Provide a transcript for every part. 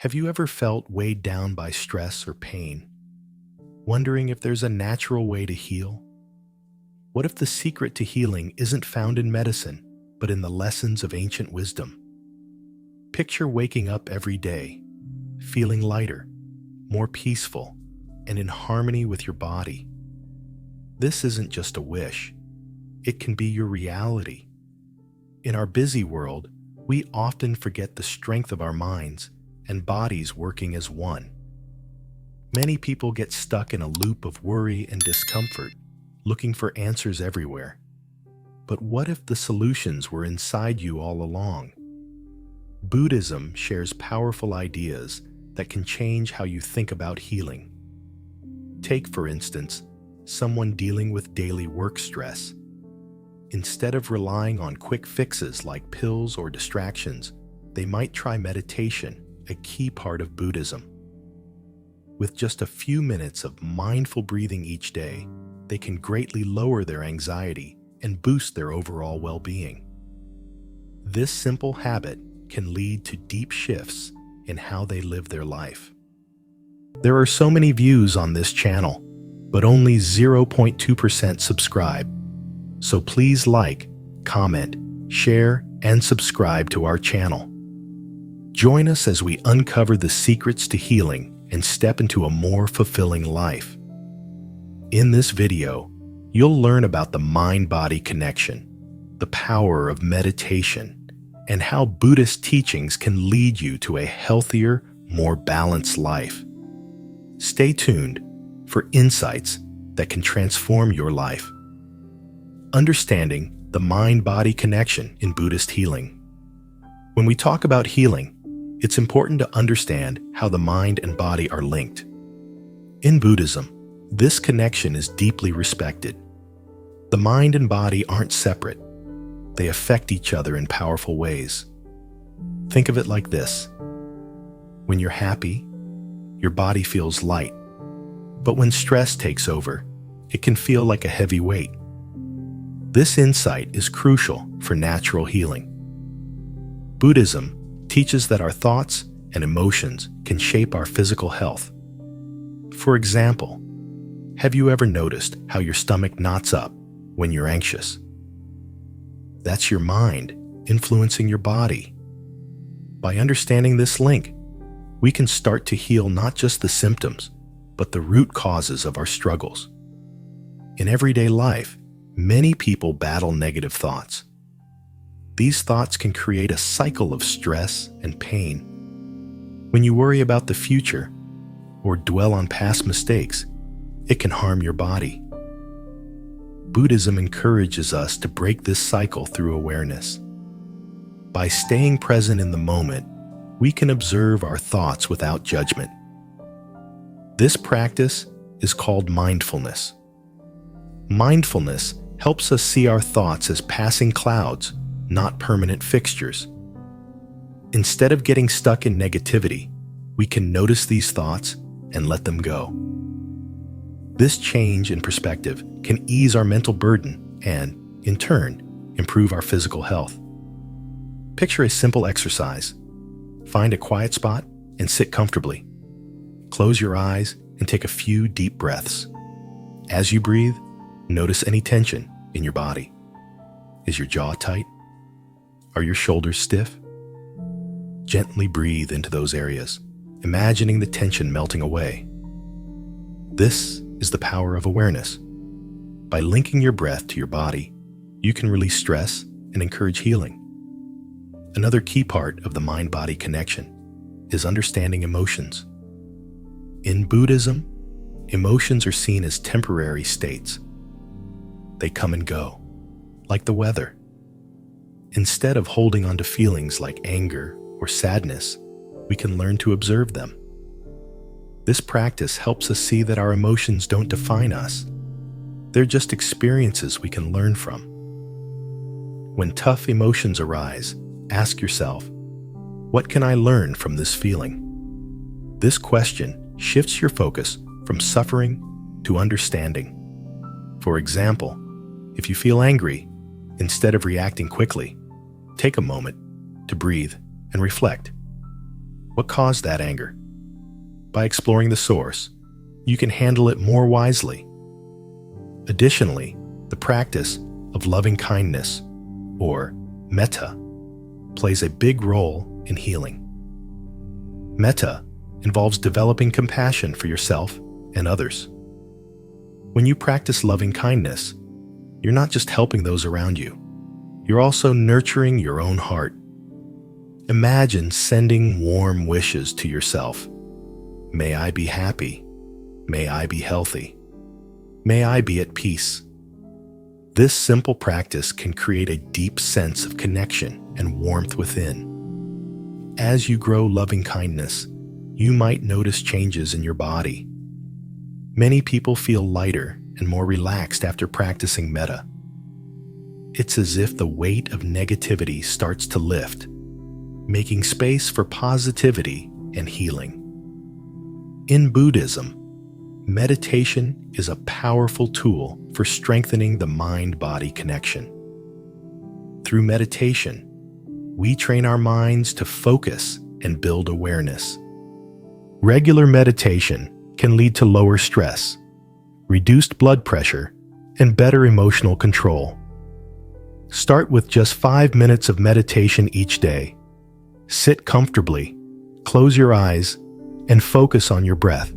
Have you ever felt weighed down by stress or pain, wondering if there's a natural way to heal? What if the secret to healing isn't found in medicine, but in the lessons of ancient wisdom? Picture waking up every day, feeling lighter, more peaceful, and in harmony with your body. This isn't just a wish. It can be your reality. In our busy world, we often forget the strength of our minds and bodies working as one. Many people get stuck in a loop of worry and discomfort, looking for answers everywhere. But what if the solutions were inside you all along? Buddhism shares powerful ideas that can change how you think about healing. Take, for instance, someone dealing with daily work stress. Instead of relying on quick fixes like pills or distractions, they might try meditation, a key part of Buddhism. With just a few minutes of mindful breathing each day, they can greatly lower their anxiety and boost their overall well-being. This simple habit can lead to deep shifts in how they live their life. There are so many views on this channel, but only 0.2% subscribe. So please like, comment, share, and subscribe to our channel. Join us as we uncover the secrets to healing and step into a more fulfilling life. In this video, you'll learn about the mind-body connection, the power of meditation, and how Buddhist teachings can lead you to a healthier, more balanced life. Stay tuned for insights that can transform your life. Understanding the mind-body connection in Buddhist healing. When we talk about healing, it's important to understand how the mind and body are linked. In Buddhism, this connection is deeply respected. The mind and body aren't separate. They affect each other in powerful ways. Think of it like this. When you're happy, your body feels light. But when stress takes over, it can feel like a heavy weight. This insight is crucial for natural healing. Buddhism teaches that our thoughts and emotions can shape our physical health. For example, have you ever noticed how your stomach knots up when you're anxious? That's your mind influencing your body. By understanding this link, we can start to heal not just the symptoms, but the root causes of our struggles. In everyday life, many people battle negative thoughts. These thoughts can create a cycle of stress and pain. When you worry about the future or dwell on past mistakes, it can harm your body. Buddhism encourages us to break this cycle through awareness. By staying present in the moment, we can observe our thoughts without judgment. This practice is called mindfulness. Mindfulness helps us see our thoughts as passing clouds, not permanent fixtures. Instead of getting stuck in negativity, we can notice these thoughts and let them go. This change in perspective can ease our mental burden and, in turn, improve our physical health. Picture a simple exercise. Find a quiet spot and sit comfortably. Close your eyes and take a few deep breaths. As you breathe, notice any tension in your body. Is your jaw tight? Are your shoulders stiff? Gently breathe into those areas, imagining the tension melting away. This is the power of awareness. By linking your breath to your body, you can release stress and encourage healing. Another key part of the mind-body connection is understanding emotions. In Buddhism, emotions are seen as temporary states. They come and go, like the weather. Instead of holding on to feelings like anger or sadness, we can learn to observe them. This practice helps us see that our emotions don't define us. They're just experiences we can learn from. When tough emotions arise, ask yourself, what can I learn from this feeling? This question shifts your focus from suffering to understanding. For example, if you feel angry, instead of reacting quickly, take a moment to breathe and reflect. What caused that anger? By exploring the source, you can handle it more wisely. Additionally, the practice of loving kindness, or metta, plays a big role in healing. Metta involves developing compassion for yourself and others. When you practice loving kindness, you're not just helping those around you, you're also nurturing your own heart. Imagine sending warm wishes to yourself. May I be happy. May I be healthy. May I be at peace. This simple practice can create a deep sense of connection and warmth within. As you grow loving kindness, you might notice changes in your body. Many people feel lighter and more relaxed after practicing metta. It's as if the weight of negativity starts to lift, making space for positivity and healing. In Buddhism, meditation is a powerful tool for strengthening the mind-body connection. Through meditation, we train our minds to focus and build awareness. Regular meditation can lead to lower stress, reduced blood pressure, and better emotional control. Start with just 5 minutes of meditation each day. Sit comfortably, close your eyes, and focus on your breath.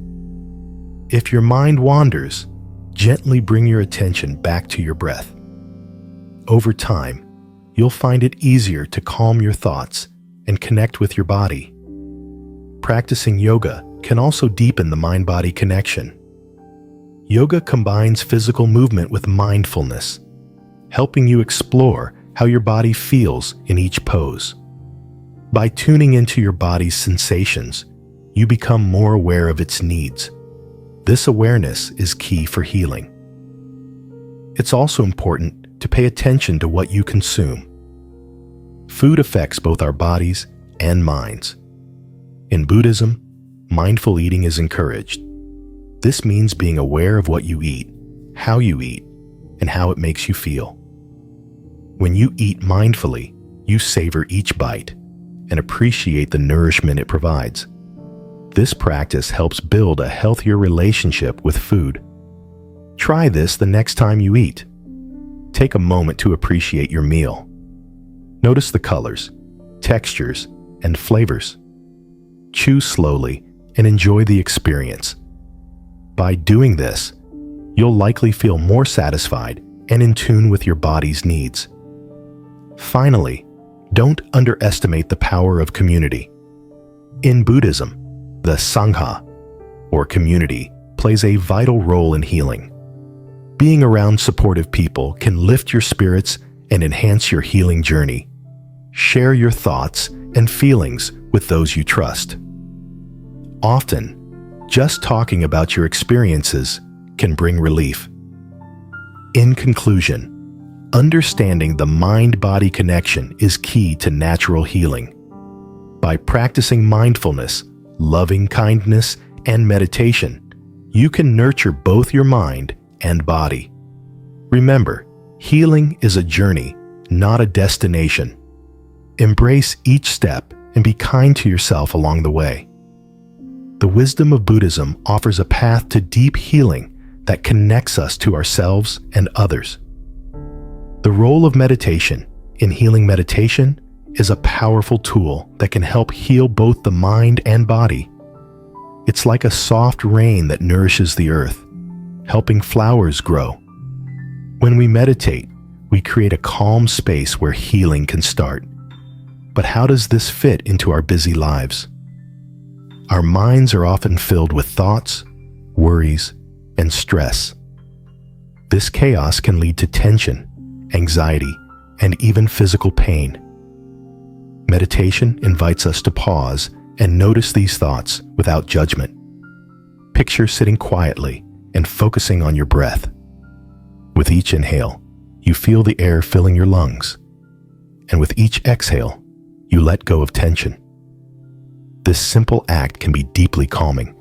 If your mind wanders, gently bring your attention back to your breath. Over time, you'll find it easier to calm your thoughts and connect with your body. Practicing yoga can also deepen the mind-body connection. Yoga combines physical movement with mindfulness, helping you explore how your body feels in each pose. By tuning into your body's sensations, you become more aware of its needs. This awareness is key for healing. It's also important to pay attention to what you consume. Food affects both our bodies and minds. In Buddhism, mindful eating is encouraged. This means being aware of what you eat, and how it makes you feel. When you eat mindfully, you savor each bite and appreciate the nourishment it provides. This practice helps build a healthier relationship with food. Try this the next time you eat. Take a moment to appreciate your meal. Notice the colors, textures, and flavors. Chew slowly and enjoy the experience. By doing this, you'll likely feel more satisfied and in tune with your body's needs. Finally, don't underestimate the power of community. In Buddhism, the Sangha, or community, plays a vital role in healing. Being around supportive people can lift your spirits and enhance your healing journey. Share your thoughts and feelings with those you trust. Often, just talking about your experiences can bring relief. In conclusion, understanding the mind-body connection is key to natural healing. By practicing mindfulness, loving kindness, and meditation, you can nurture both your mind and body. Remember, healing is a journey, not a destination. Embrace each step and be kind to yourself along the way. The wisdom of Buddhism offers a path to deep healing that connects us to ourselves and others. The role of meditation in healing meditation is a powerful tool that can help heal both the mind and body. It's like a soft rain that nourishes the earth, helping flowers grow. When we meditate, we create a calm space where healing can start. But how does this fit into our busy lives? Our minds are often filled with thoughts, worries, and stress. This chaos can lead to tension, anxiety, and even physical pain. Meditation invites us to pause and notice these thoughts without judgment. Picture sitting quietly and focusing on your breath. With each inhale, you feel the air filling your lungs, and with each exhale, you let go of tension. This simple act can be deeply calming.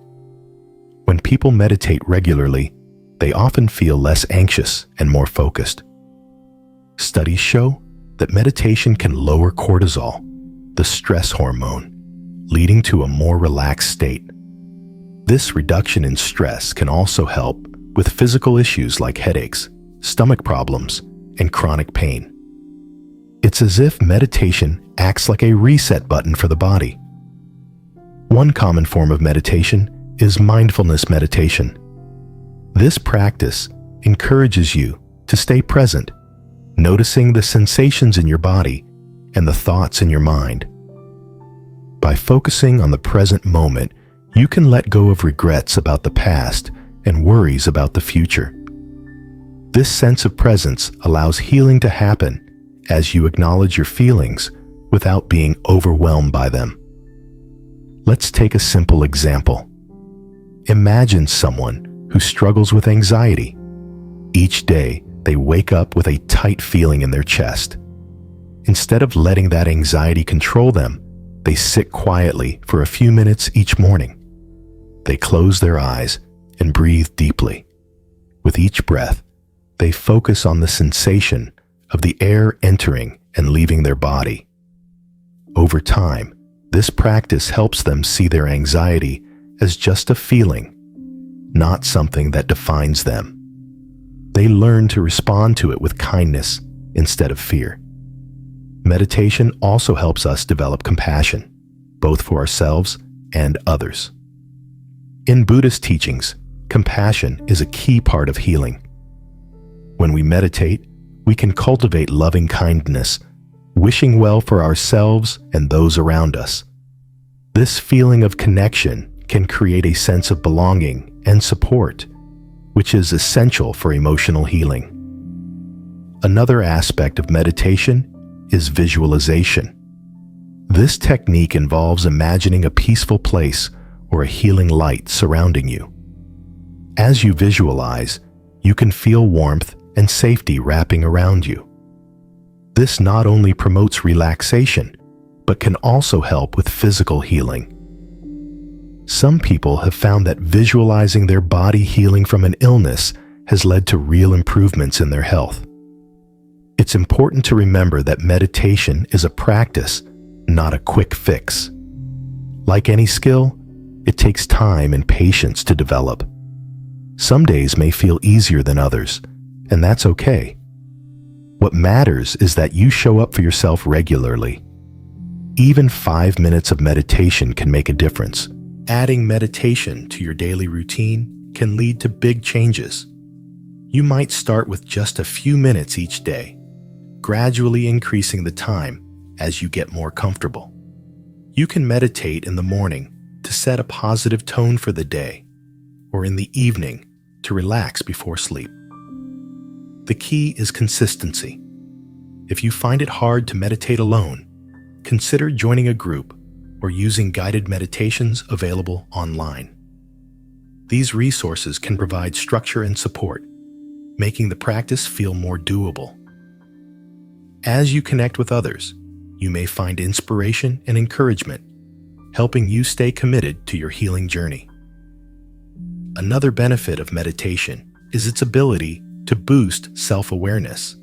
When people meditate regularly, they often feel less anxious and more focused. Studies show that meditation can lower cortisol, the stress hormone, leading to a more relaxed state. This reduction in stress can also help with physical issues like headaches, stomach problems, and chronic pain. It's as if meditation acts like a reset button for the body. One common form of meditation is mindfulness meditation. This practice encourages you to stay present, noticing the sensations in your body and the thoughts in your mind. By focusing on the present moment, you can let go of regrets about the past and worries about the future. This sense of presence allows healing to happen as you acknowledge your feelings without being overwhelmed by them. Let's take a simple example. Imagine someone who struggles with anxiety. Each day, they wake up with a tight feeling in their chest. Instead of letting that anxiety control them, they sit quietly for a few minutes each morning. They close their eyes and breathe deeply. With each breath, they focus on the sensation of the air entering and leaving their body. Over time, this practice helps them see their anxiety as just a feeling, not something that defines them. They learn to respond to it with kindness instead of fear. Meditation also helps us develop compassion, both for ourselves and others. In Buddhist teachings, compassion is a key part of healing. When we meditate, we can cultivate loving kindness, wishing well for ourselves and those around us. This feeling of connection can create a sense of belonging and support, which is essential for emotional healing. Another aspect of meditation is visualization. This technique involves imagining a peaceful place or a healing light surrounding you. As you visualize, you can feel warmth and safety wrapping around you. This not only promotes relaxation, but can also help with physical healing. Some people have found that visualizing their body healing from an illness has led to real improvements in their health. It's important to remember that meditation is a practice, not a quick fix. Like any skill, it takes time and patience to develop. Some days may feel easier than others, and that's okay. What matters is that you show up for yourself regularly. Even 5 minutes of meditation can make a difference. Adding meditation to your daily routine can lead to big changes. You might start with just a few minutes each day, gradually increasing the time as you get more comfortable. You can meditate in the morning to set a positive tone for the day, or in the evening to relax before sleep. The key is consistency. If you find it hard to meditate alone, consider joining a group or using guided meditations available online. These resources can provide structure and support, making the practice feel more doable. As you connect with others, you may find inspiration and encouragement, helping you stay committed to your healing journey. Another benefit of meditation is its ability to boost self-awareness.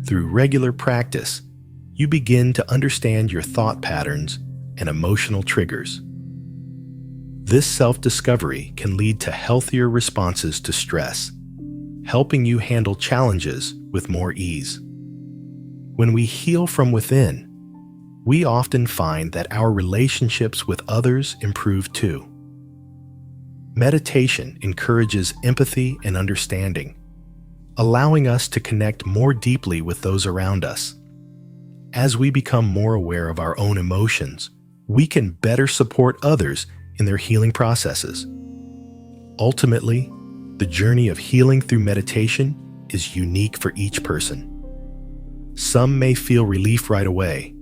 Through regular practice, you begin to understand your thought patterns and emotional triggers. This self-discovery can lead to healthier responses to stress, helping you handle challenges with more ease. When we heal from within, we often find that our relationships with others improve too. Meditation encourages empathy and understanding, allowing us to connect more deeply with those around us. As we become more aware of our own emotions, we can better support others in their healing processes. Ultimately, the journey of healing through meditation is unique for each person. Some may feel relief right away,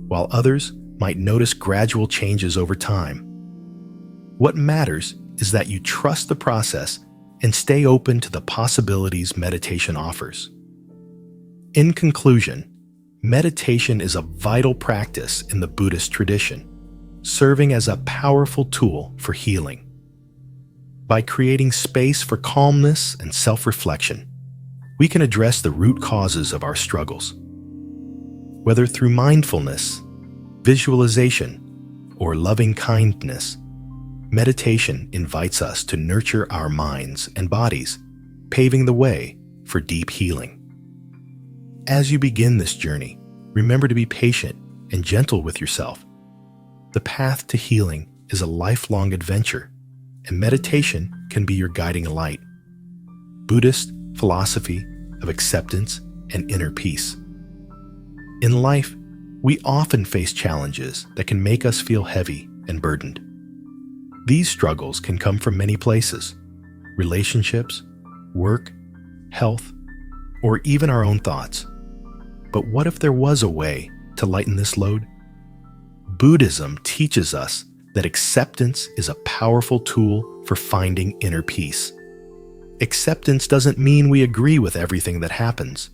while others might notice gradual changes over time. What matters is that you trust the process and stay open to the possibilities meditation offers. In conclusion, meditation is a vital practice in the Buddhist tradition, serving as a powerful tool for healing. By creating space for calmness and self-reflection, we can address the root causes of our struggles. Whether through mindfulness, visualization, or loving kindness, meditation invites us to nurture our minds and bodies, paving the way for deep healing. As you begin this journey, remember to be patient and gentle with yourself. The path to healing is a lifelong adventure, and meditation can be your guiding light. Buddhist philosophy of acceptance and inner peace. In life, we often face challenges that can make us feel heavy and burdened. These struggles can come from many places: relationships, work, health, or even our own thoughts. But what if there was a way to lighten this load? Buddhism teaches us that acceptance is a powerful tool for finding inner peace. Acceptance doesn't mean we agree with everything that happens.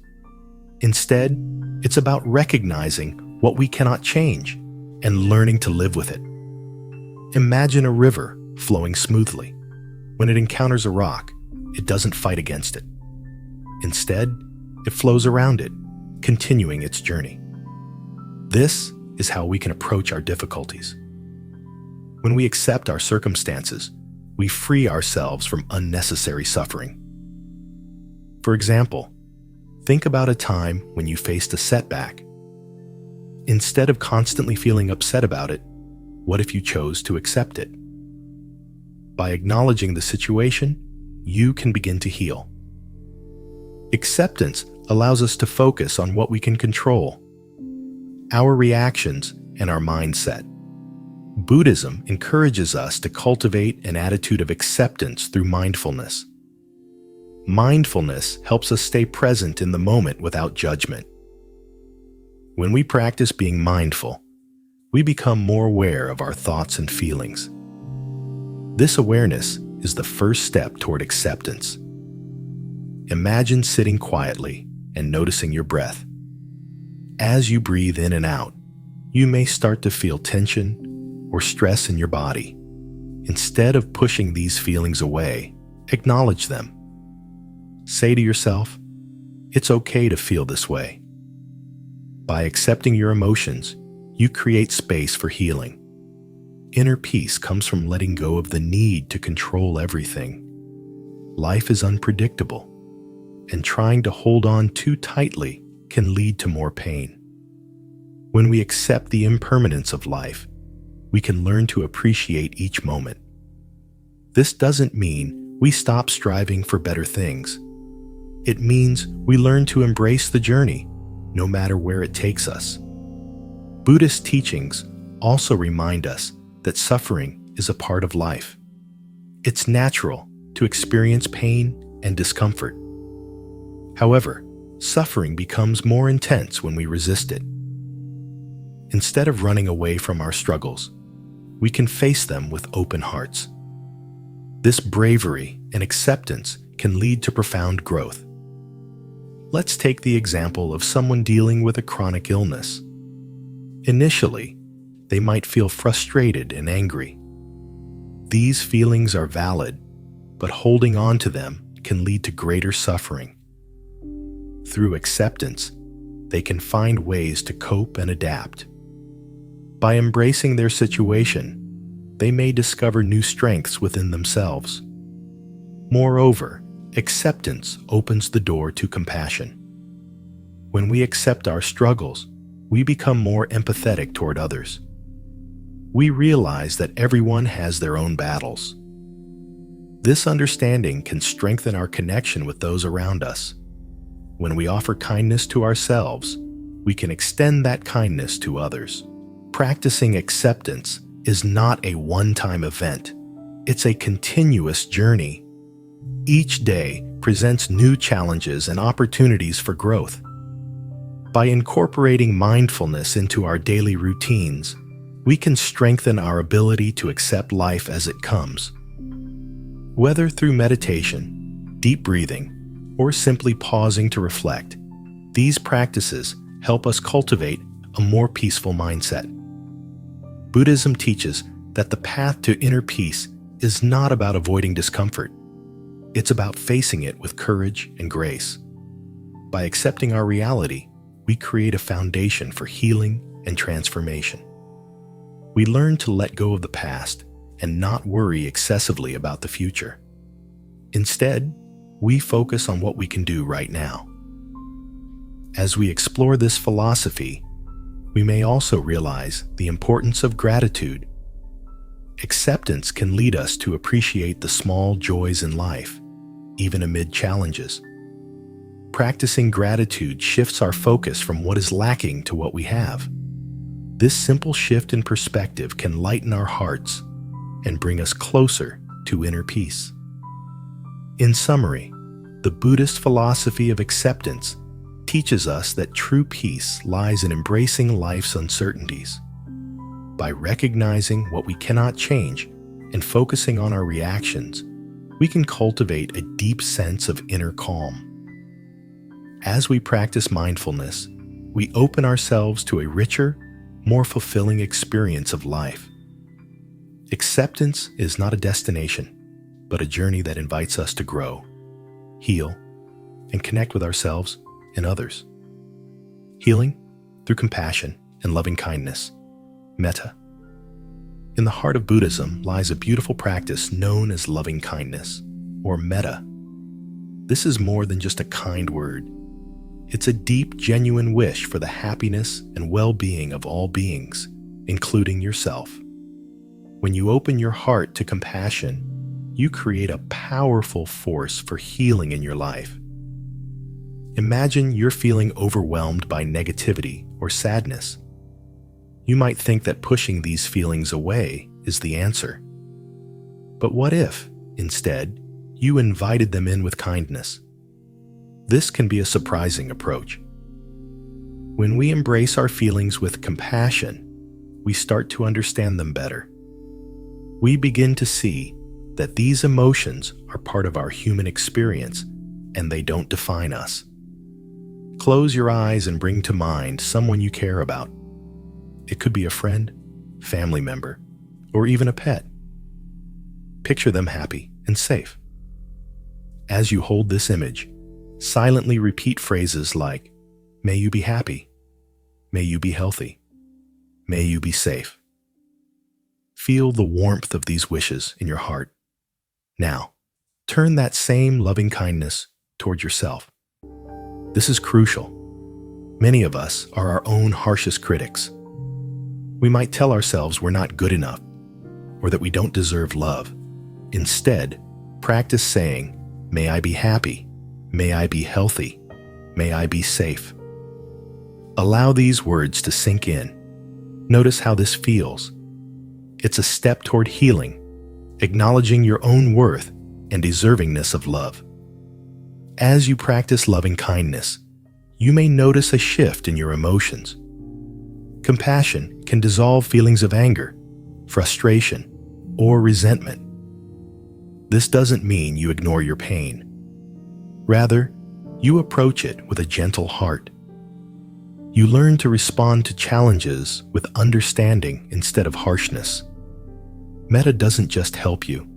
Instead, it's about recognizing what we cannot change and learning to live with it. Imagine a river flowing smoothly. When it encounters a rock, it doesn't fight against it. Instead, it flows around it, continuing its journey. This is how we can approach our difficulties. When we accept our circumstances, we free ourselves from unnecessary suffering. For example, think about a time when you faced a setback. Instead of constantly feeling upset about it, what if you chose to accept it? By acknowledging the situation, you can begin to heal. Acceptance allows us to focus on what we can control: our reactions and our mindset. Buddhism encourages us to cultivate an attitude of acceptance through mindfulness. Mindfulness helps us stay present in the moment without judgment. When we practice being mindful, we become more aware of our thoughts and feelings. This awareness is the first step toward acceptance. Imagine sitting quietly and noticing your breath. As you breathe in and out, you may start to feel tension or stress in your body. Instead of pushing these feelings away, acknowledge them. Say to yourself, "It's okay to feel this way." By accepting your emotions, you create space for healing. Inner peace comes from letting go of the need to control everything. Life is unpredictable, and trying to hold on too tightly can lead to more pain. When we accept the impermanence of life, we can learn to appreciate each moment. This doesn't mean we stop striving for better things. It means we learn to embrace the journey, no matter where it takes us. Buddhist teachings also remind us that suffering is a part of life. It's natural to experience pain and discomfort. However, suffering becomes more intense when we resist it. Instead of running away from our struggles, we can face them with open hearts. This bravery and acceptance can lead to profound growth. Let's take the example of someone dealing with a chronic illness. Initially, they might feel frustrated and angry. These feelings are valid, but holding on to them can lead to greater suffering. Through acceptance, they can find ways to cope and adapt. By embracing their situation, they may discover new strengths within themselves. Moreover, acceptance opens the door to compassion. When we accept our struggles, we become more empathetic toward others. We realize that everyone has their own battles. This understanding can strengthen our connection with those around us. When we offer kindness to ourselves, we can extend that kindness to others. Practicing acceptance is not a one-time event. It's a continuous journey. Each day presents new challenges and opportunities for growth. By incorporating mindfulness into our daily routines, we can strengthen our ability to accept life as it comes. Whether through meditation, deep breathing, or simply pausing to reflect, these practices help us cultivate a more peaceful mindset. Buddhism teaches that the path to inner peace is not about avoiding discomfort. It's about facing it with courage and grace. By accepting our reality, we create a foundation for healing and transformation. We learn to let go of the past and not worry excessively about the future. Instead, we focus on what we can do right now. As we explore this philosophy, we may also realize the importance of gratitude. Acceptance can lead us to appreciate the small joys in life, even amid challenges. Practicing gratitude shifts our focus from what is lacking to what we have. This simple shift in perspective can lighten our hearts and bring us closer to inner peace. In summary, the Buddhist philosophy of acceptance teaches us that true peace lies in embracing life's uncertainties. By recognizing what we cannot change and focusing on our reactions, we can cultivate a deep sense of inner calm. As we practice mindfulness, we open ourselves to a richer, more fulfilling experience of life. Acceptance is not a destination, but a journey that invites us to grow, heal, and connect with ourselves and others. Healing through compassion and loving kindness, metta. In the heart of Buddhism lies a beautiful practice known as loving kindness, or metta. This is more than just a kind word. It's a deep, genuine wish for the happiness and well-being of all beings, including yourself. When you open your heart to compassion, you create a powerful force for healing in your life. Imagine you're feeling overwhelmed by negativity or sadness. You might think that pushing these feelings away is the answer. But what if, instead, you invited them in with kindness? This can be a surprising approach. When we embrace our feelings with compassion, we start to understand them better. We begin to see that these emotions are part of our human experience and they don't define us. Close your eyes and bring to mind someone you care about. It could be a friend, family member, or even a pet. Picture them happy and safe. As you hold this image, silently repeat phrases like, "May you be happy," "May you be healthy," "May you be safe." Feel the warmth of these wishes in your heart. Now, turn that same loving kindness toward yourself. This is crucial. Many of us are our own harshest critics. We might tell ourselves we're not good enough or that we don't deserve love. Instead, practice saying, "May I be happy," "May I be healthy," "May I be safe." Allow these words to sink in. Notice how this feels. It's a step toward healing, acknowledging your own worth and deservingness of love. As you practice loving kindness, you may notice a shift in your emotions. Compassion can dissolve feelings of anger, frustration, or resentment. This doesn't mean you ignore your pain. Rather, you approach it with a gentle heart. You learn to respond to challenges with understanding instead of harshness. Metta doesn't just help you,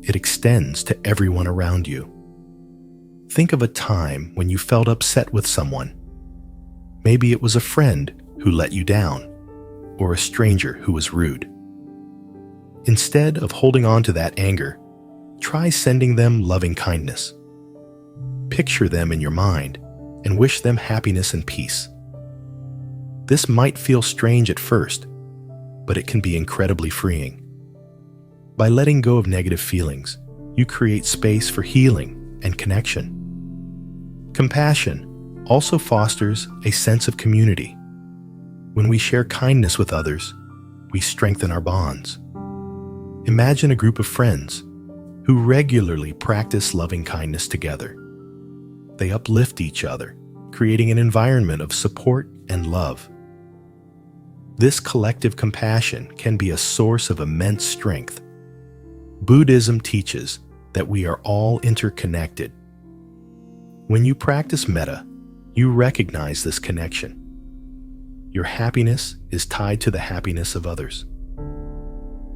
it extends to everyone around you. Think of a time when you felt upset with someone. Maybe it was a friend who let you down, or a stranger who was rude. Instead of holding on to that anger, try sending them loving kindness. Picture them in your mind and wish them happiness and peace. This might feel strange at first, but it can be incredibly freeing. By letting go of negative feelings, you create space for healing and connection. Compassion also fosters a sense of community. When we share kindness with others, we strengthen our bonds. Imagine a group of friends who regularly practice loving kindness together. They uplift each other, creating an environment of support and love. This collective compassion can be a source of immense strength. Buddhism teaches that we are all interconnected. When you practice metta, you recognize this connection. Your happiness is tied to the happiness of others.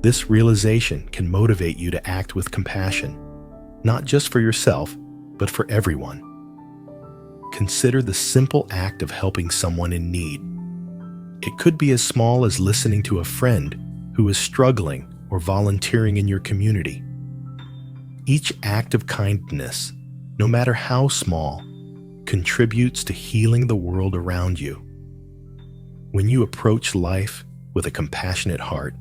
This realization can motivate you to act with compassion, not just for yourself, but for everyone. Consider the simple act of helping someone in need. It could be as small as listening to a friend who is struggling or volunteering in your community. Each act of kindness, no matter how small, contributes to healing the world around you. When you approach life with a compassionate heart,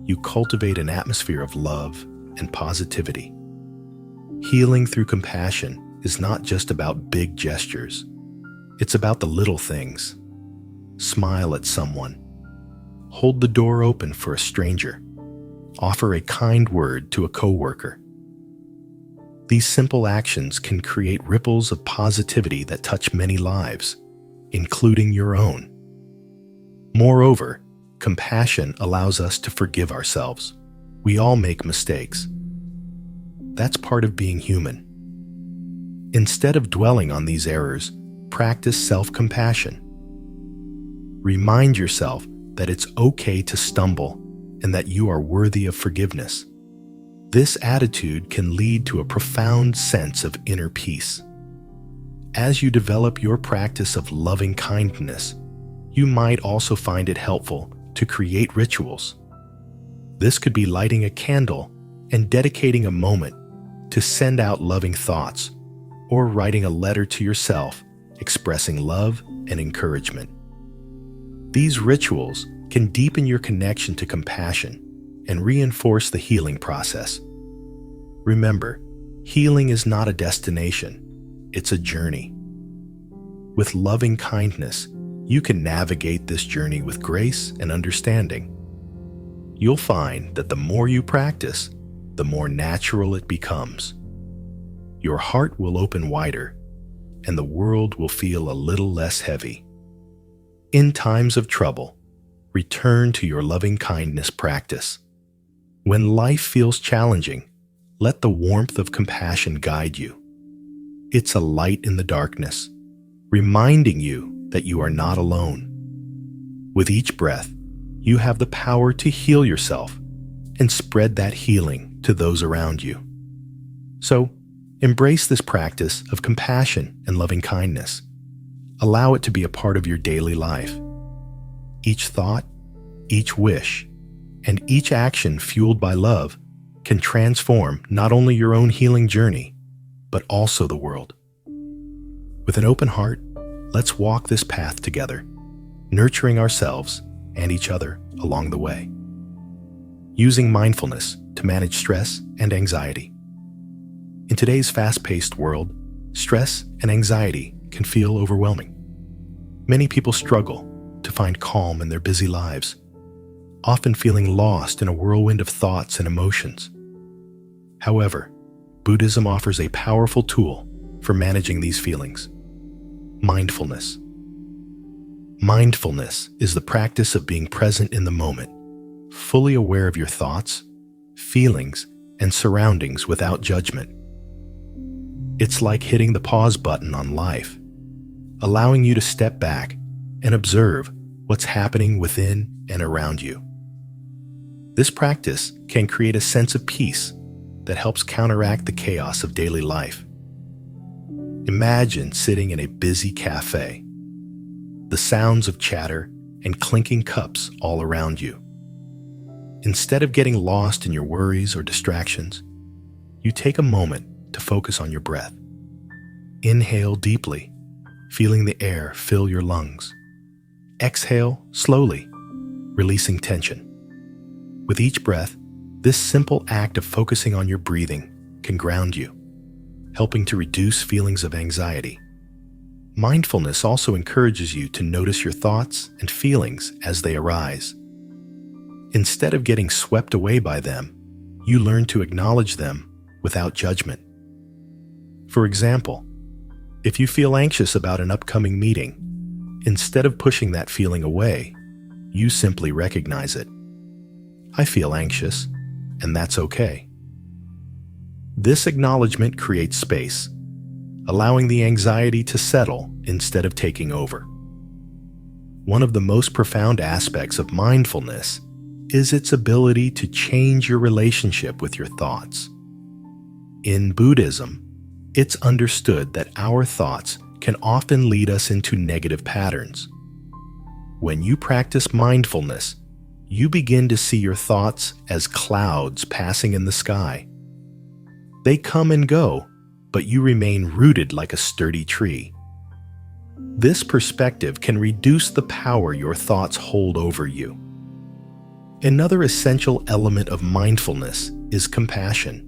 you cultivate an atmosphere of love and positivity. Healing through compassion is not just about big gestures. It's about the little things. Smile at someone. Hold the door open for a stranger. Offer a kind word to a coworker. These simple actions can create ripples of positivity that touch many lives, including your own. Moreover, compassion allows us to forgive ourselves. We all make mistakes. That's part of being human. Instead of dwelling on these errors, practice self-compassion. Remind yourself that it's okay to stumble and that you are worthy of forgiveness. This attitude can lead to a profound sense of inner peace. As you develop your practice of loving kindness, you might also find it helpful to create rituals. This could be lighting a candle and dedicating a moment to send out loving thoughts, or writing a letter to yourself expressing love and encouragement. These rituals can deepen your connection to compassion and reinforce the healing process. Remember, healing is not a destination, it's a journey. With loving kindness, you can navigate this journey with grace and understanding. You'll find that the more you practice, the more natural it becomes. Your heart will open wider, and the world will feel a little less heavy. In times of trouble, return to your loving kindness practice. When life feels challenging, let the warmth of compassion guide you. It's a light in the darkness, reminding you that you are not alone. With each breath, you have the power to heal yourself and spread that healing to those around you. So, embrace this practice of compassion and loving kindness. Allow it to be a part of your daily life. Each thought, each wish, and each action fueled by love can transform not only your own healing journey, but also the world. With an open heart, let's walk this path together, nurturing ourselves and each other along the way. Using mindfulness to manage stress and anxiety. In today's fast-paced world, stress and anxiety can feel overwhelming. Many people struggle to find calm in their busy lives, often feeling lost in a whirlwind of thoughts and emotions. However, Buddhism offers a powerful tool for managing these feelings: mindfulness. Mindfulness is the practice of being present in the moment, fully aware of your thoughts, feelings, and surroundings without judgment. It's like hitting the pause button on life, allowing you to step back and observe what's happening within and around you. This practice can create a sense of peace that helps counteract the chaos of daily life. Imagine sitting in a busy cafe, the sounds of chatter and clinking cups all around you. Instead of getting lost in your worries or distractions, you take a moment to focus on your breath. Inhale deeply, feeling the air fill your lungs. Exhale slowly, releasing tension. With each breath, this simple act of focusing on your breathing can ground you, helping to reduce feelings of anxiety. Mindfulness also encourages you to notice your thoughts and feelings as they arise. Instead of getting swept away by them, you learn to acknowledge them without judgment. For example, if you feel anxious about an upcoming meeting, instead of pushing that feeling away, you simply recognize it. I feel anxious, and that's okay. This acknowledgement creates space, allowing the anxiety to settle instead of taking over. One of the most profound aspects of mindfulness is its ability to change your relationship with your thoughts. In Buddhism, it's understood that our thoughts can often lead us into negative patterns. When you practice mindfulness, you begin to see your thoughts as clouds passing in the sky. They come and go, but you remain rooted like a sturdy tree. This perspective can reduce the power your thoughts hold over you. Another essential element of mindfulness is compassion.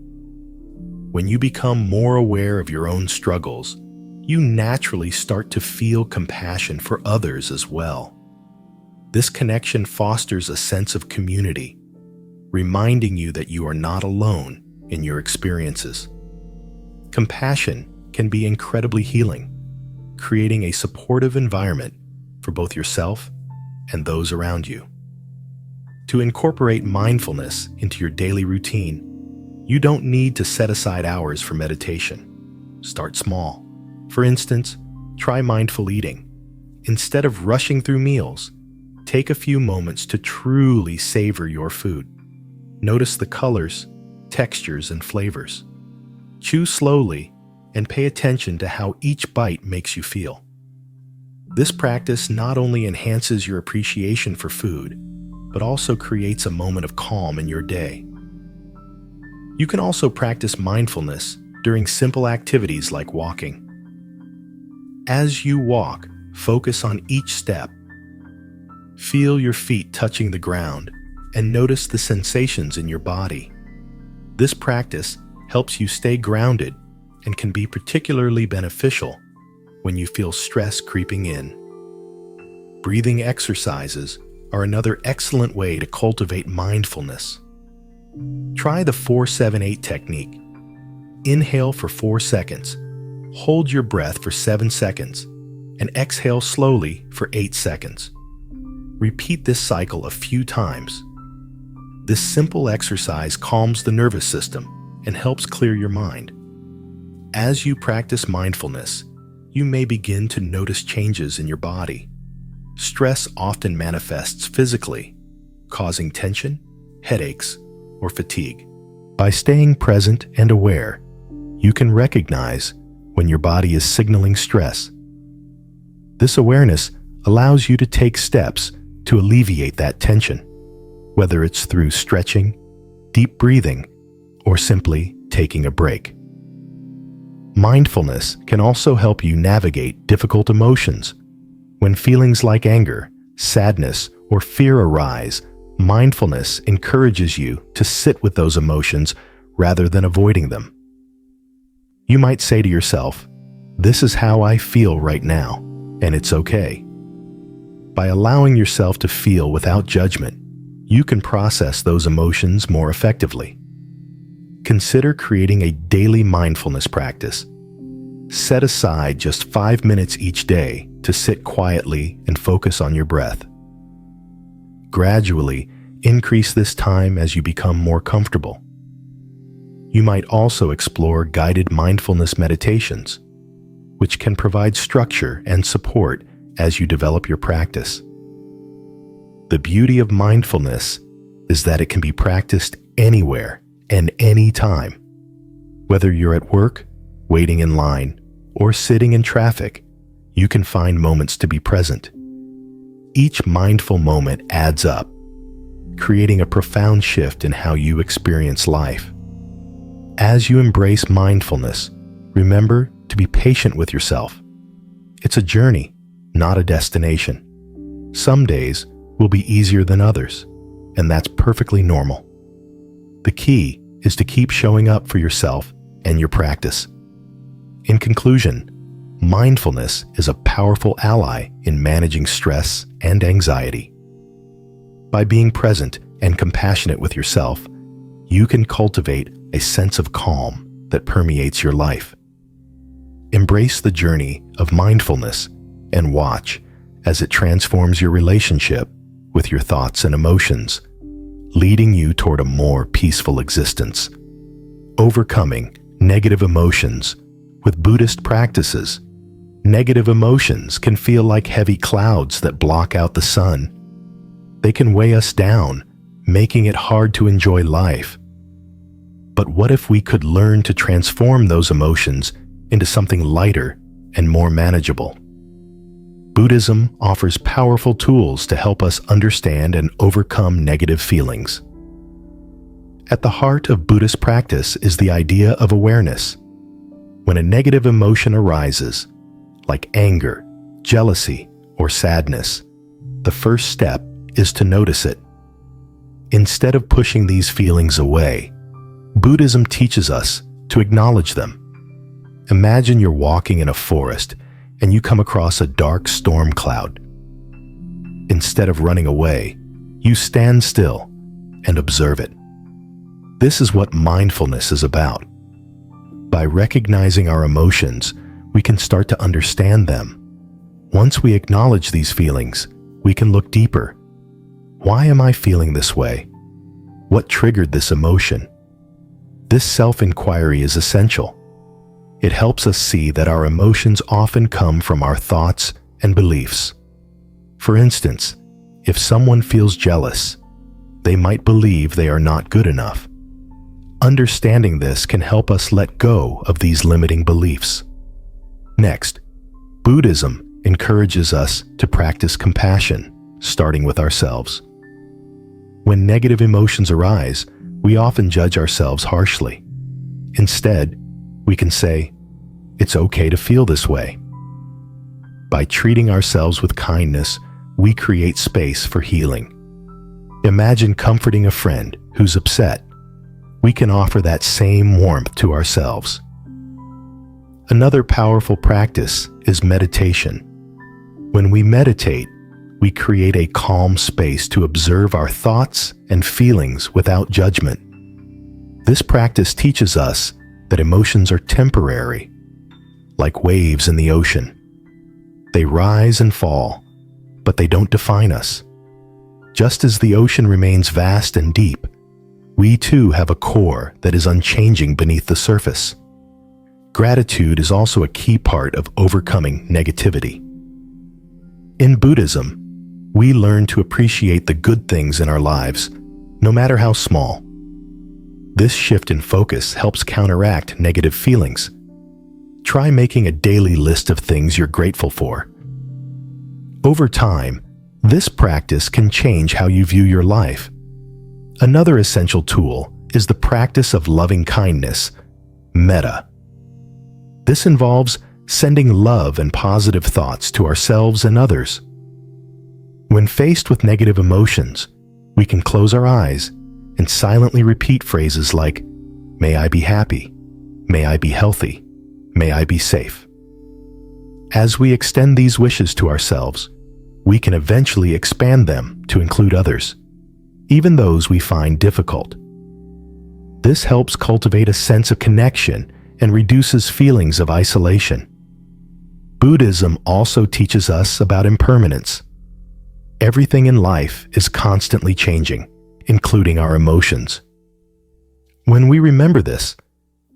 When you become more aware of your own struggles, you naturally start to feel compassion for others as well. This connection fosters a sense of community, reminding you that you are not alone in your experiences. Compassion can be incredibly healing, creating a supportive environment for both yourself and those around you. To incorporate mindfulness into your daily routine, you don't need to set aside hours for meditation. Start small. For instance, try mindful eating. Instead of rushing through meals, take a few moments to truly savor your food. Notice the colors, textures, and flavors. Chew slowly and pay attention to how each bite makes you feel. This practice not only enhances your appreciation for food, but also creates a moment of calm in your day. You can also practice mindfulness during simple activities like walking. As you walk, focus on each step. Feel your feet touching the ground and notice the sensations in your body. This practice helps you stay grounded and can be particularly beneficial when you feel stress creeping in. Breathing exercises are another excellent way to cultivate mindfulness. Try the 4-7-8 technique. Inhale for 4 seconds, hold your breath for 7 seconds, and exhale slowly for 8 seconds. Repeat this cycle a few times. This simple exercise calms the nervous system and helps clear your mind. As you practice mindfulness, you may begin to notice changes in your body. Stress often manifests physically, causing tension, headaches, or fatigue. By staying present and aware, you can recognize when your body is signaling stress. This awareness allows you to take steps to alleviate that tension, whether it's through stretching, deep breathing, or simply taking a break. Mindfulness can also help you navigate difficult emotions. When feelings like anger, sadness, or fear arise, mindfulness encourages you to sit with those emotions rather than avoiding them. You might say to yourself, "This is how I feel right now, and it's okay." By allowing yourself to feel without judgment, you can process those emotions more effectively. Consider creating a daily mindfulness practice. Set aside just 5 minutes each day to sit quietly and focus on your breath. Gradually, increase this time as you become more comfortable. You might also explore guided mindfulness meditations, which can provide structure and support as you develop your practice. The beauty of mindfulness is that it can be practiced anywhere and anytime. Whether you're at work, waiting in line, or sitting in traffic, you can find moments to be present. Each mindful moment adds up, creating a profound shift in how you experience life. As you embrace mindfulness, remember to be patient with yourself. It's a journey, not a destination. Some days will be easier than others, and that's perfectly normal. The key is to keep showing up for yourself and your practice. In conclusion, mindfulness is a powerful ally in managing stress and anxiety. By being present and compassionate with yourself, you can cultivate a sense of calm that permeates your life. Embrace the journey of mindfulness and watch as it transforms your relationship with your thoughts and emotions, leading you toward a more peaceful existence. Overcoming negative emotions with Buddhist practices. Negative emotions can feel like heavy clouds that block out the sun. They can weigh us down, making it hard to enjoy life. But what if we could learn to transform those emotions into something lighter and more manageable? Buddhism offers powerful tools to help us understand and overcome negative feelings. At the heart of Buddhist practice is the idea of awareness. When a negative emotion arises, like anger, jealousy, or sadness, the first step is to notice it. Instead of pushing these feelings away, Buddhism teaches us to acknowledge them. Imagine you're walking in a forest and you come across a dark storm cloud. Instead of running away, you stand still and observe it. This is what mindfulness is about. By recognizing our emotions, we can start to understand them. Once we acknowledge these feelings, we can look deeper. Why am I feeling this way? What triggered this emotion? This self-inquiry is essential. It helps us see that our emotions often come from our thoughts and beliefs. For instance, if someone feels jealous, they might believe they are not good enough. Understanding this can help us let go of these limiting beliefs. Next, Buddhism encourages us to practice compassion, starting with ourselves. When negative emotions arise, we often judge ourselves harshly. Instead, we can say, "It's okay to feel this way." By treating ourselves with kindness, we create space for healing. Imagine comforting a friend who's upset. We can offer that same warmth to ourselves. Another powerful practice is meditation. When we meditate, we create a calm space to observe our thoughts and feelings without judgment. This practice teaches us that emotions are temporary, like waves in the ocean. They rise and fall, but they don't define us. Just as the ocean remains vast and deep, we too have a core that is unchanging beneath the surface. Gratitude is also a key part of overcoming negativity. In Buddhism, we learn to appreciate the good things in our lives, no matter how small. This shift in focus helps counteract negative feelings. Try making a daily list of things you're grateful for. Over time, this practice can change how you view your life. Another essential tool is the practice of loving kindness, metta. This involves sending love and positive thoughts to ourselves and others. When faced with negative emotions, we can close our eyes and silently repeat phrases like, "May I be happy," "May I be healthy," "May I be safe." As we extend these wishes to ourselves, we can eventually expand them to include others, even those we find difficult. This helps cultivate a sense of connection and reduces feelings of isolation. Buddhism also teaches us about impermanence. Everything in life is constantly changing, including our emotions. When we remember this,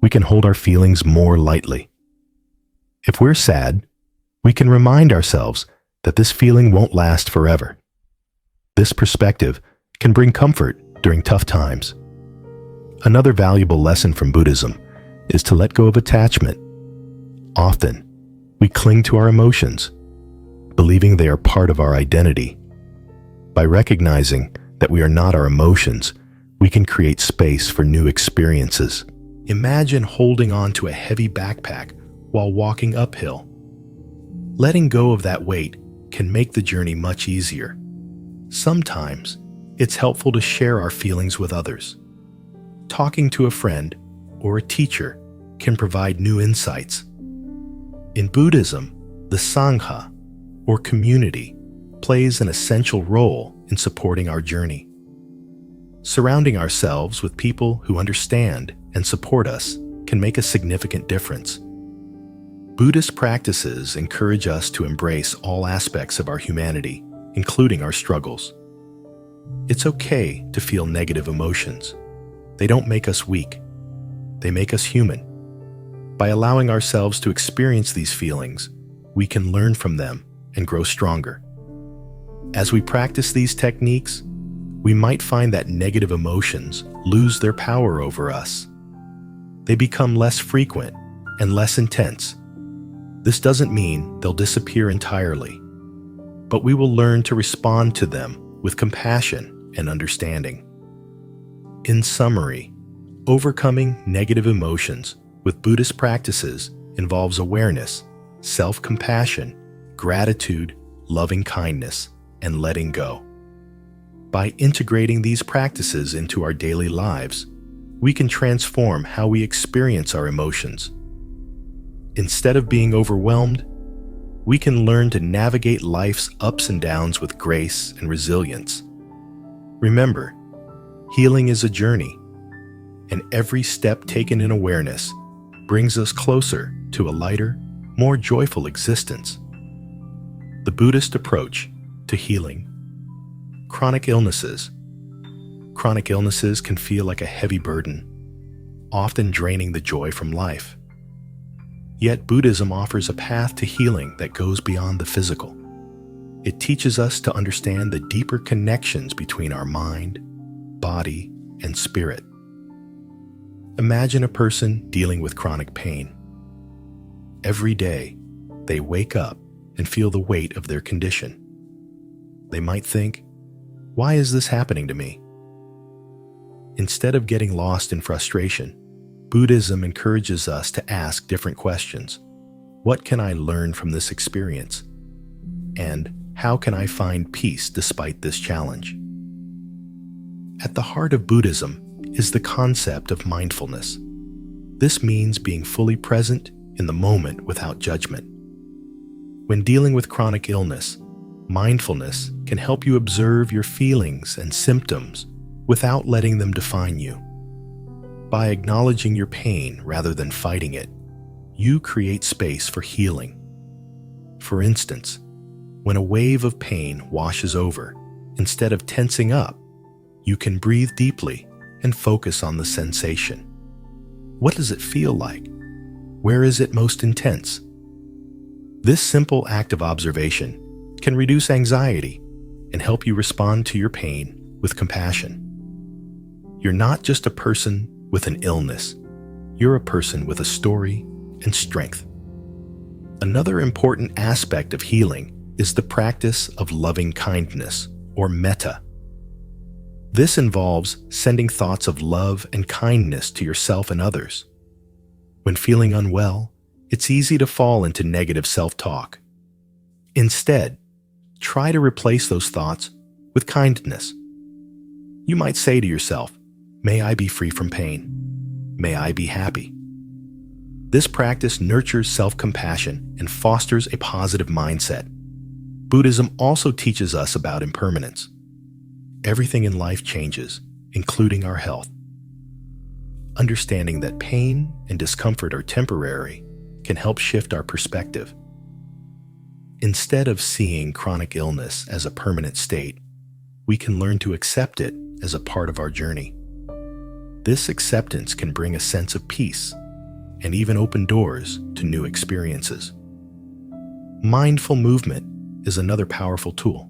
we can hold our feelings more lightly. If we're sad, we can remind ourselves that this feeling won't last forever. This perspective can bring comfort during tough times. Another valuable lesson from Buddhism is to let go of attachment. Often, we cling to our emotions, believing they are part of our identity. By recognizing that we are not our emotions, we can create space for new experiences. Imagine holding on to a heavy backpack while walking uphill. Letting go of that weight can make the journey much easier. Sometimes, it's helpful to share our feelings with others. Talking to a friend or a teacher can provide new insights. In Buddhism, the Sangha, or community, plays an essential role in supporting our journey. Surrounding ourselves with people who understand and support us can make a significant difference. Buddhist practices encourage us to embrace all aspects of our humanity, including our struggles. It's okay to feel negative emotions. They don't make us weak. They make us human. By allowing ourselves to experience these feelings, we can learn from them and grow stronger. As we practice these techniques, we might find that negative emotions lose their power over us. They become less frequent and less intense. This doesn't mean they'll disappear entirely. but we will learn to respond to them with compassion and understanding. In summary, overcoming negative emotions with Buddhist practices involves awareness, self-compassion, gratitude, loving kindness, and letting go. By integrating these practices into our daily lives, we can transform how we experience our emotions. Instead of being overwhelmed, we can learn to navigate life's ups and downs with grace and resilience. Remember, healing is a journey, and every step taken in awareness brings us closer to a lighter, more joyful existence. The Buddhist approach to healing. Chronic illnesses. Chronic illnesses can feel like a heavy burden, often draining the joy from life. Yet Buddhism offers a path to healing that goes beyond the physical. It teaches us to understand the deeper connections between our mind, body, and spirit. Imagine a person dealing with chronic pain. Every day, they wake up and feel the weight of their condition. They might think, "Why is this happening to me?" Instead of getting lost in frustration, Buddhism encourages us to ask different questions. What can I learn from this experience? And how can I find peace despite this challenge? At the heart of Buddhism is the concept of mindfulness. This means being fully present in the moment without judgment. When dealing with chronic illness, mindfulness can help you observe your feelings and symptoms without letting them define you. By acknowledging your pain rather than fighting it, you create space for healing. For instance, when a wave of pain washes over, instead of tensing up, you can breathe deeply and focus on the sensation. What does it feel like? Where is it most intense? This simple act of observation can reduce anxiety and help you respond to your pain with compassion. You're not just a person with an illness. You're a person with a story and strength. Another important aspect of healing is the practice of loving kindness, or metta. This involves sending thoughts of love and kindness to yourself and others. When feeling unwell, it's easy to fall into negative self-talk. Instead, try to replace those thoughts with kindness. You might say to yourself, "May I be free from pain. May I be happy." This practice nurtures self-compassion and fosters a positive mindset. Buddhism also teaches us about impermanence. Everything in life changes, including our health. Understanding that pain and discomfort are temporary can help shift our perspective. Instead of seeing chronic illness as a permanent state, we can learn to accept it as a part of our journey. This acceptance can bring a sense of peace and even open doors to new experiences. Mindful movement is another powerful tool.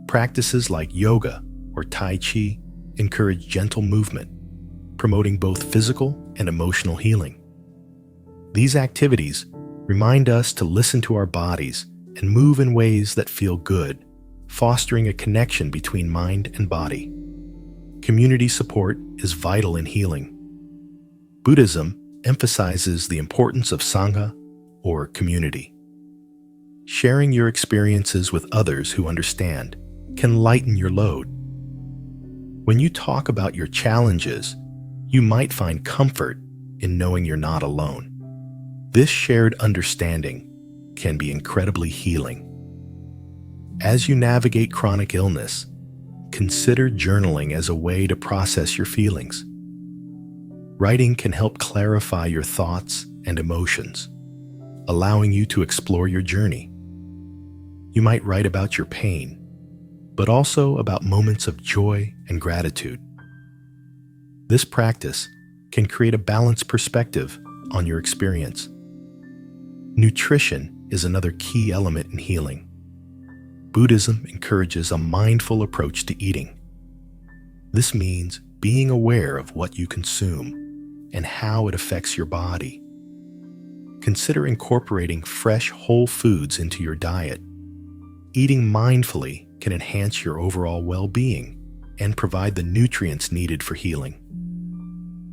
Practices like yoga or Tai Chi encourage gentle movement, promoting both physical and emotional healing. These activities remind us to listen to our bodies and move in ways that feel good, fostering a connection between mind and body. Community support is vital in healing. Buddhism emphasizes the importance of Sangha, or community. Sharing your experiences with others who understand can lighten your load. When you talk about your challenges, you might find comfort in knowing you're not alone. This shared understanding can be incredibly healing. As you navigate chronic illness, consider journaling as a way to process your feelings. Writing can help clarify your thoughts and emotions, allowing you to explore your journey. You might write about your pain, but also about moments of joy and gratitude. This practice can create a balanced perspective on your experience. Nutrition is another key element in healing. Buddhism encourages a mindful approach to eating. This means being aware of what you consume and how it affects your body. Consider incorporating fresh, whole foods into your diet. Eating mindfully can enhance your overall well-being and provide the nutrients needed for healing.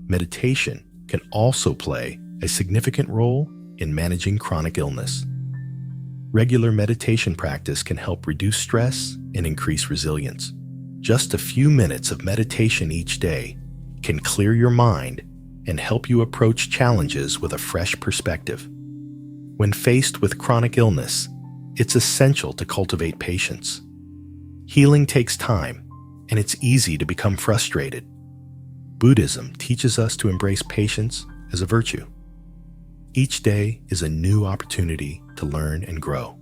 Meditation can also play a significant role in managing chronic illness. Regular meditation practice can help reduce stress and increase resilience. Just a few minutes of meditation each day can clear your mind and help you approach challenges with a fresh perspective. When faced with chronic illness, it's essential to cultivate patience. Healing takes time, and it's easy to become frustrated. Buddhism teaches us to embrace patience as a virtue. Each day is a new opportunity to learn and grow.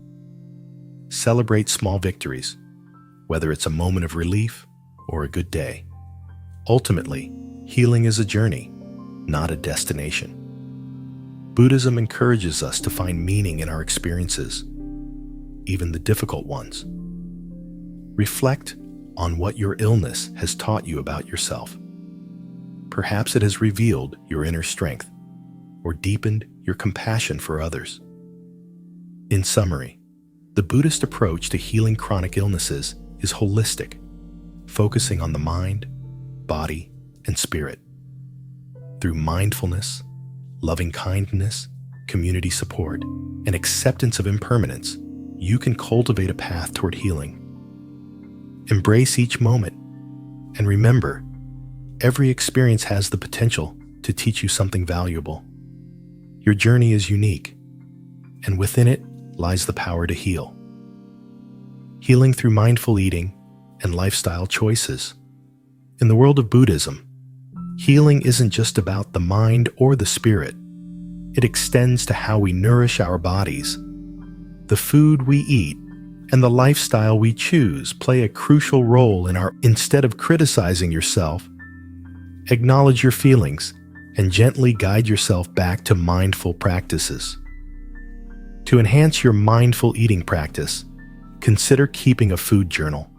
Celebrate small victories, whether it's a moment of relief or a good day. Ultimately, healing is a journey, not a destination. Buddhism encourages us to find meaning in our experiences, even the difficult ones. Reflect on what your illness has taught you about yourself. Perhaps it has revealed your inner strength or deepened your compassion for others. In summary, the Buddhist approach to healing chronic illnesses is holistic, focusing on the mind, body, and spirit. Through mindfulness, loving kindness, community support, and acceptance of impermanence, you can cultivate a path toward healing. Embrace each moment, and remember, every experience has the potential to teach you something valuable. Your journey is unique, and within it lies the power to heal. Healing through mindful eating and lifestyle choices. In the world of Buddhism, healing isn't just about the mind or the spirit. It extends to how we nourish our bodies. The food we eat and the lifestyle we choose play a crucial role in our. Instead of criticizing yourself, acknowledge your feelings and gently guide yourself back to mindful practices. To enhance your mindful eating practice, consider keeping a food journal.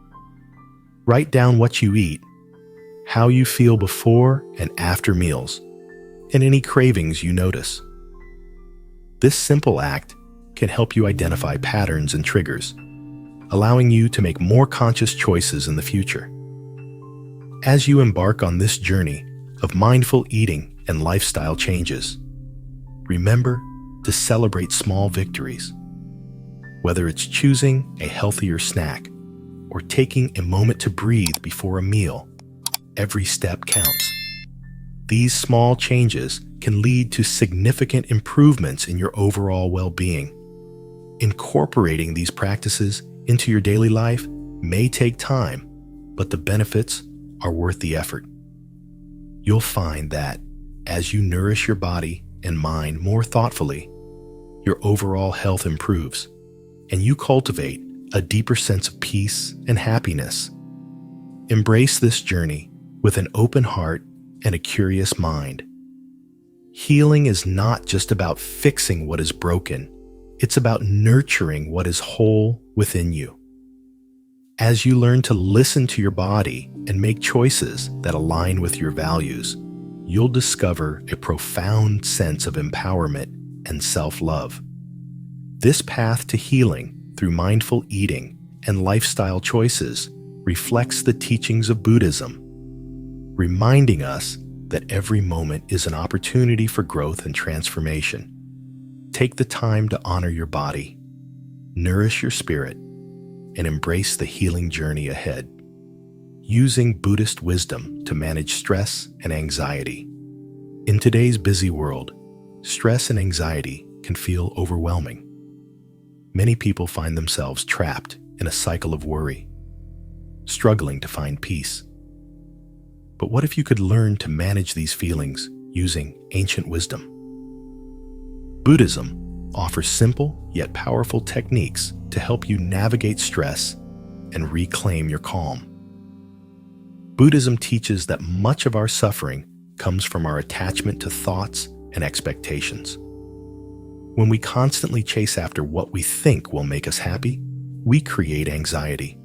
Write down what you eat, how you feel before and after meals, and any cravings you notice. This simple act can help you identify patterns and triggers, allowing you to make more conscious choices in the future. As you embark on this journey of mindful eating and lifestyle changes, remember to celebrate small victories. Whether it's choosing a healthier snack or taking a moment to breathe before a meal, every step counts. These small changes can lead to significant improvements in your overall well-being. Incorporating these practices into your daily life may take time, but the benefits are worth the effort. You'll find that as you nourish your body and mind more thoughtfully, your overall health improves, and you cultivate a deeper sense of peace and happiness. Embrace this journey with an open heart and a curious mind. Healing is not just about fixing what is broken, it's about nurturing what is whole within you. As you learn to listen to your body and make choices that align with your values, you'll discover a profound sense of empowerment and self-love. This path to healing through mindful eating and lifestyle choices reflects the teachings of Buddhism, reminding us that every moment is an opportunity for growth and transformation. Take the time to honor your body, nourish your spirit, and embrace the healing journey ahead. Using Buddhist wisdom to manage stress and anxiety. In today's busy world, stress and anxiety can feel overwhelming. Many people find themselves trapped in a cycle of worry, struggling to find peace. But what if you could learn to manage these feelings using ancient wisdom? Buddhism offers simple yet powerful techniques to help you navigate stress and reclaim your calm. Buddhism teaches that much of our suffering comes from our attachment to thoughts and expectations. When we constantly chase after what we think will make us happy, we create anxiety.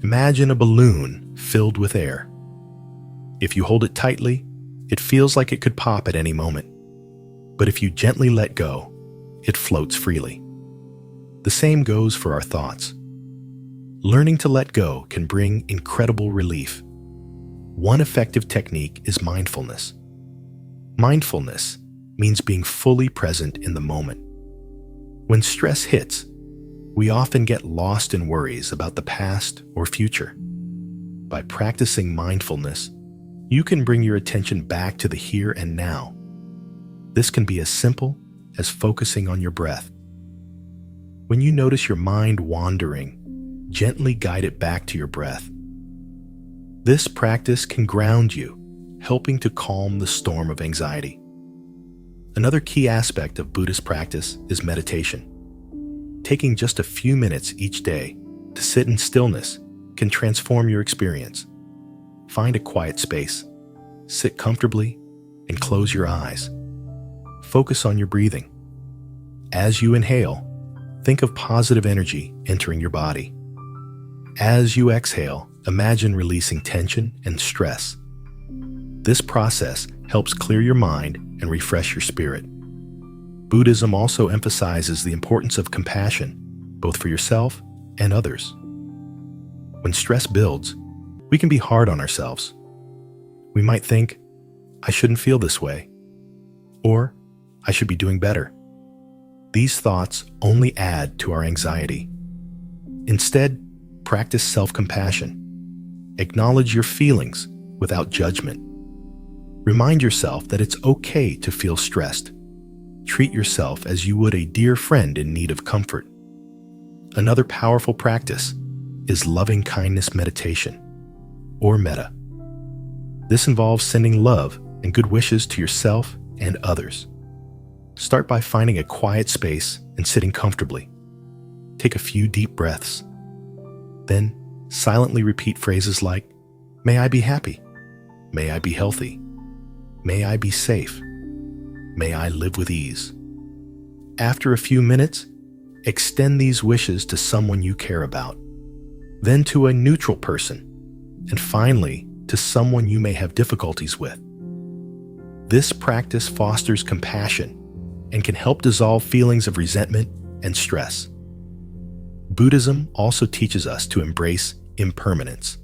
Imagine a balloon filled with air. If you hold it tightly, it feels like it could pop at any moment. But if you gently let go, it floats freely. The same goes for our thoughts. Learning to let go can bring incredible relief. One effective technique is mindfulness. Mindfulness means being fully present in the moment. When stress hits, we often get lost in worries about the past or future. By practicing mindfulness, you can bring your attention back to the here and now. This can be as simple as focusing on your breath. When you notice your mind wandering, gently guide it back to your breath. This practice can ground you, helping to calm the storm of anxiety. Another key aspect of Buddhist practice is meditation. Taking just a few minutes each day to sit in stillness can transform your experience. Find a quiet space, sit comfortably, and close your eyes. Focus on your breathing. As you inhale, think of positive energy entering your body. As you exhale, imagine releasing tension and stress. This process helps clear your mind and refresh your spirit. Buddhism also emphasizes the importance of compassion, both for yourself and others. When stress builds, we can be hard on ourselves. We might think, I shouldn't feel this way, or I should be doing better. These thoughts only add to our anxiety. Instead, practice self-compassion. Acknowledge your feelings without judgment. Remind yourself that it's okay to feel stressed. Treat yourself as you would a dear friend in need of comfort. Another powerful practice is loving kindness meditation, or metta. This involves sending love and good wishes to yourself and others. Start by finding a quiet space and sitting comfortably. Take a few deep breaths. Then, silently repeat phrases like, "May I be happy. May I be healthy. May I be safe. May I live with ease." After a few minutes, extend these wishes to someone you care about, then to a neutral person, and finally to someone you may have difficulties with. This practice fosters compassion and can help dissolve feelings of resentment and stress. Buddhism also teaches us to embrace impermanence.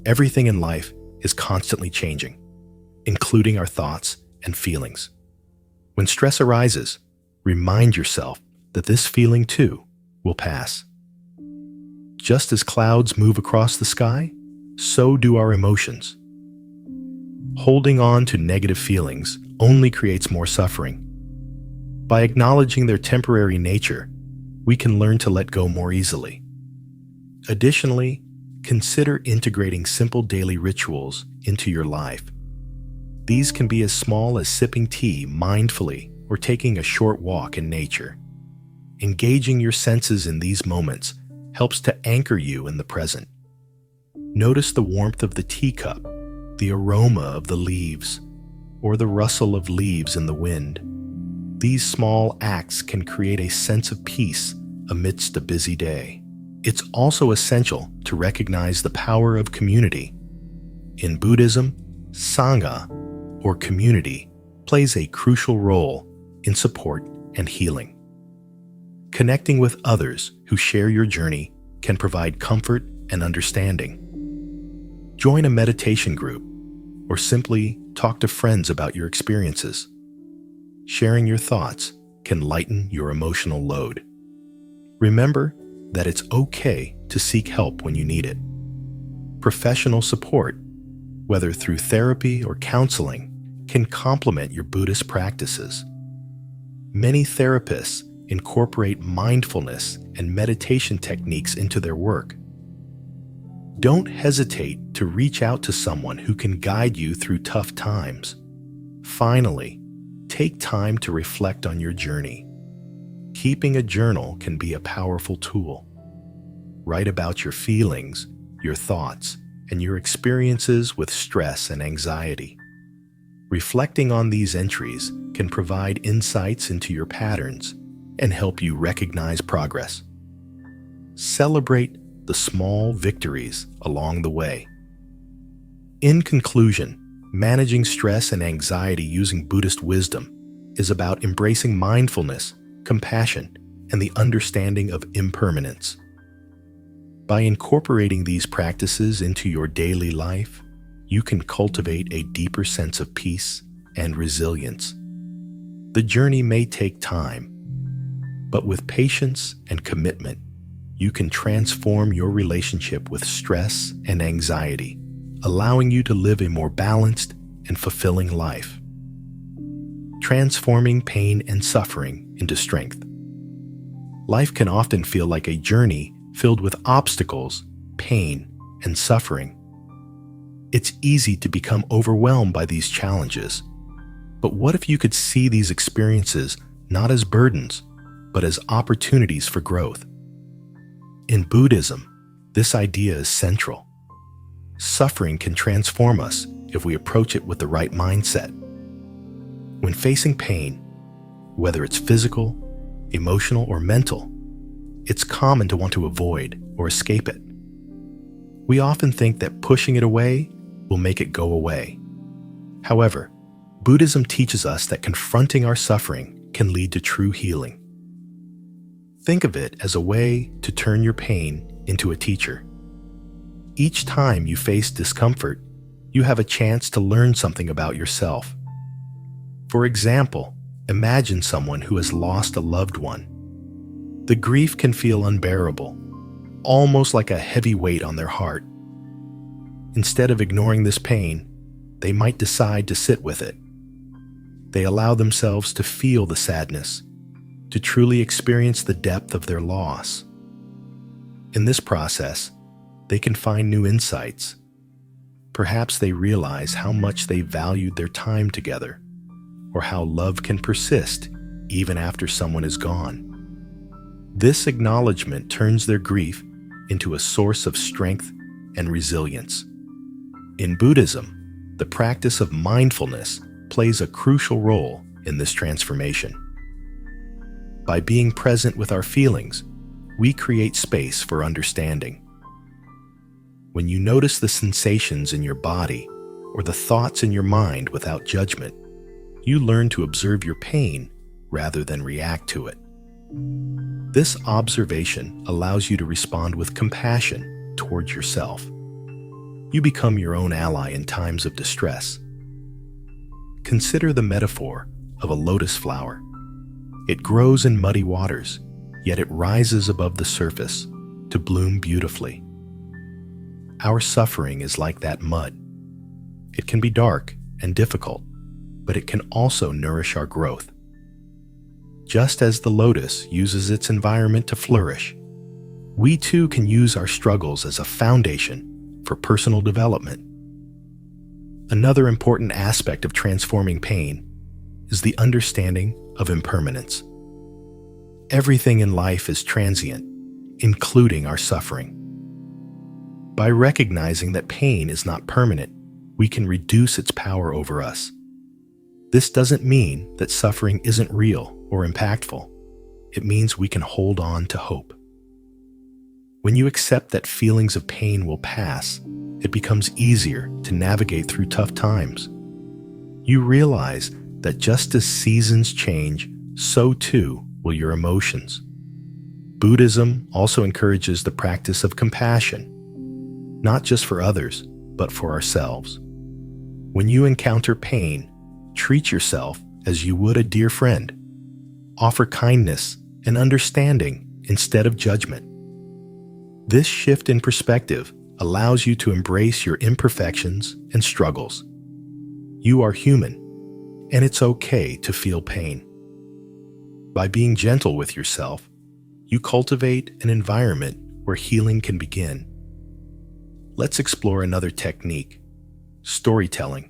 Everything in life is constantly changing, including our thoughts and feelings. When stress arises, remind yourself that this feeling too will pass. Just as clouds move across the sky, so do our emotions. Holding on to negative feelings only creates more suffering. By acknowledging their temporary nature, we can learn to let go more easily. Additionally, consider integrating simple daily rituals into your life. These can be as small as sipping tea mindfully or taking a short walk in nature. Engaging your senses in these moments helps to anchor you in the present. Notice the warmth of the teacup, the aroma of the leaves, or the rustle of leaves in the wind. These small acts can create a sense of peace amidst a busy day. It's also essential to recognize the power of community. In Buddhism, Sangha, or community, plays a crucial role in support and healing. Connecting with others who share your journey can provide comfort and understanding. Join a meditation group, or simply talk to friends about your experiences. Sharing your thoughts can lighten your emotional load. Remember that it's okay to seek help when you need it. Professional support, whether through therapy or counseling, can complement your Buddhist practices. Many therapists incorporate mindfulness and meditation techniques into their work. Don't hesitate to reach out to someone who can guide you through tough times. Finally, take time to reflect on your journey. Keeping a journal can be a powerful tool. Write about your feelings, your thoughts, and your experiences with stress and anxiety. Reflecting on these entries can provide insights into your patterns and help you recognize progress. Celebrate the small victories along the way. In conclusion, managing stress and anxiety using Buddhist wisdom is about embracing mindfulness, compassion, and the understanding of impermanence. By incorporating these practices into your daily life, you can cultivate a deeper sense of peace and resilience. The journey may take time, but with patience and commitment, you can transform your relationship with stress and anxiety, allowing you to live a more balanced and fulfilling life. Transforming pain and suffering into strength. Life can often feel like a journey filled with obstacles, pain, and suffering. It's easy to become overwhelmed by these challenges. But what if you could see these experiences not as burdens, but as opportunities for growth? In Buddhism, this idea is central. Suffering can transform us if we approach it with the right mindset. When facing pain, whether it's physical, emotional, or mental, it's common to want to avoid or escape it. We often think that pushing it away will make it go away. However, Buddhism teaches us that confronting our suffering can lead to true healing. Think of it as a way to turn your pain into a teacher. Each time you face discomfort, you have a chance to learn something about yourself. For example, imagine someone who has lost a loved one. The grief can feel unbearable, almost like a heavy weight on their heart. Instead of ignoring this pain, they might decide to sit with it. They allow themselves to feel the sadness, to truly experience the depth of their loss. In this process, they can find new insights. Perhaps they realize how much they valued their time together, or how love can persist even after someone is gone. This acknowledgement turns their grief into a source of strength and resilience. In Buddhism, the practice of mindfulness plays a crucial role in this transformation. By being present with our feelings, we create space for understanding. When you notice the sensations in your body or the thoughts in your mind without judgment, you learn to observe your pain rather than react to it. This observation allows you to respond with compassion towards yourself. You become your own ally in times of distress. Consider the metaphor of a lotus flower. It grows in muddy waters, yet it rises above the surface to bloom beautifully. Our suffering is like that mud. It can be dark and difficult, but it can also nourish our growth. Just as the lotus uses its environment to flourish, we too can use our struggles as a foundation for personal development. Another important aspect of transforming pain is the understanding of impermanence. Everything in life is transient, including our suffering. By recognizing that pain is not permanent, we can reduce its power over us. This doesn't mean that suffering isn't real or impactful. It means we can hold on to hope. When you accept that feelings of pain will pass, it becomes easier to navigate through tough times. You realize that just as seasons change, so too will your emotions. Buddhism also encourages the practice of compassion, not just for others, but for ourselves. When you encounter pain, treat yourself as you would a dear friend. Offer kindness and understanding instead of judgment. This shift in perspective allows you to embrace your imperfections and struggles. You are human, and it's okay to feel pain. By being gentle with yourself, you cultivate an environment where healing can begin. Let's explore another technique: storytelling.